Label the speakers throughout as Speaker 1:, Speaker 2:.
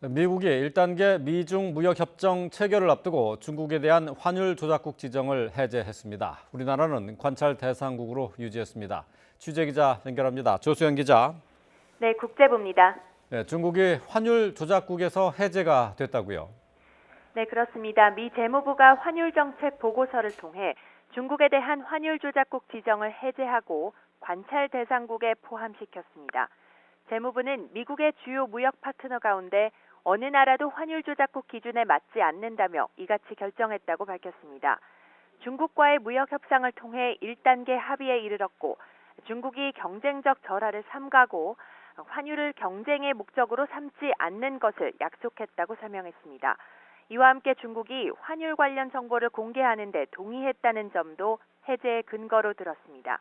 Speaker 1: 미국이 1단계 미중 무역협정 체결을 앞두고 중국에 대한 환율 조작국 지정을 해제했습니다. 우리나라는 관찰 대상국으로 유지했습니다. 취재기자 연결합니다. 조수연 기자.
Speaker 2: 네, 국제부입니다.
Speaker 1: 네, 중국이 환율 조작국에서 해제가 됐다고요?
Speaker 2: 네, 그렇습니다. 미 재무부가 환율 정책 보고서를 통해 중국에 대한 환율 조작국 지정을 해제하고 관찰 대상국에 포함시켰습니다. 재무부는 미국의 주요 무역 파트너 가운데 어느 나라도 환율 조작국 기준에 맞지 않는다며 이같이 결정했다고 밝혔습니다. 중국과의 무역 협상을 통해 1단계 합의에 이르렀고 중국이 경쟁적 절하를 삼가고 환율을 경쟁의 목적으로 삼지 않는 것을 약속했다고 설명했습니다. 이와 함께 중국이 환율 관련 정보를 공개하는 데 동의했다는 점도 해제의 근거로 들었습니다.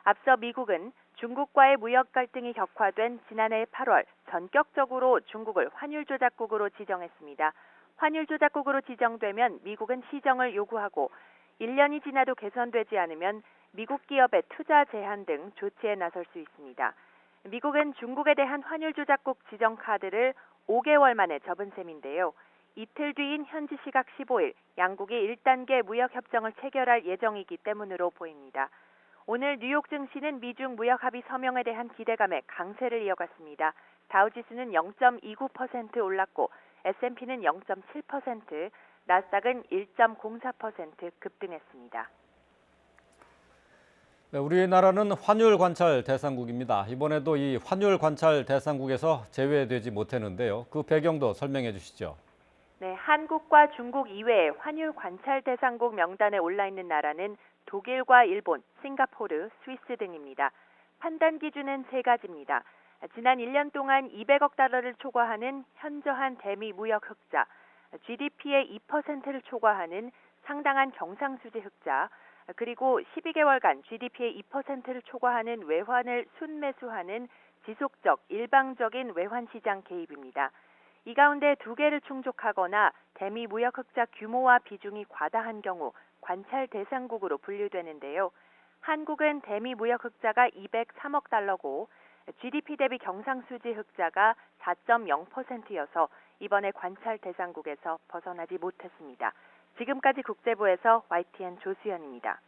Speaker 2: 앞서 미국은 중국과의 무역 갈등이 격화된 지난해 8월 전격적으로 중국을 환율 조작국으로 지정했습니다. 환율 조작국으로 지정되면 미국은 시정을 요구하고 1년이 지나도 개선되지 않으면 미국 기업의 투자 제한 등 조치에 나설 수 있습니다. 미국은 중국에 대한 환율 조작국 지정 카드를 5개월 만에 접은 셈인데요. 이틀 뒤인 현지 시각 15일 양국이 1단계 무역 협정을 체결할 예정이기 때문으로 보입니다. 오늘 뉴욕 증시는 미중 무역 합의 서명에 대한 기대감에 강세를 이어갔습니다. 다우지수는 0.29% 올랐고 S&P는 0.7%, 나스닥은 1.04% 급등했습니다.
Speaker 1: 네, 우리나라는 환율 관찰 대상국입니다. 이번에도 이 환율 관찰 대상국에서 제외되지 못했는데요. 그 배경도 설명해 주시죠.
Speaker 2: 네, 한국과 중국 이외에 환율 관찰 대상국 명단에 올라 있는 나라는 독일과 일본, 싱가포르, 스위스 등입니다. 판단 기준은 세 가지입니다. 지난 1년 동안 200억 달러를 초과하는 현저한 대미 무역 흑자, GDP의 2%를 초과하는 상당한 경상수지 흑자, 그리고 12개월간 GDP의 2%를 초과하는 외환을 순매수하는 지속적 일방적인 외환시장 개입입니다. 이 가운데 두 개를 충족하거나 대미 무역 흑자 규모와 비중이 과다한 경우 관찰 대상국으로 분류되는데요. 한국은 대미 무역 흑자가 203억 달러고 GDP 대비 경상수지 흑자가 4.0%여서 이번에 관찰 대상국에서 벗어나지 못했습니다. 지금까지 국제부에서 YTN 조수연입니다.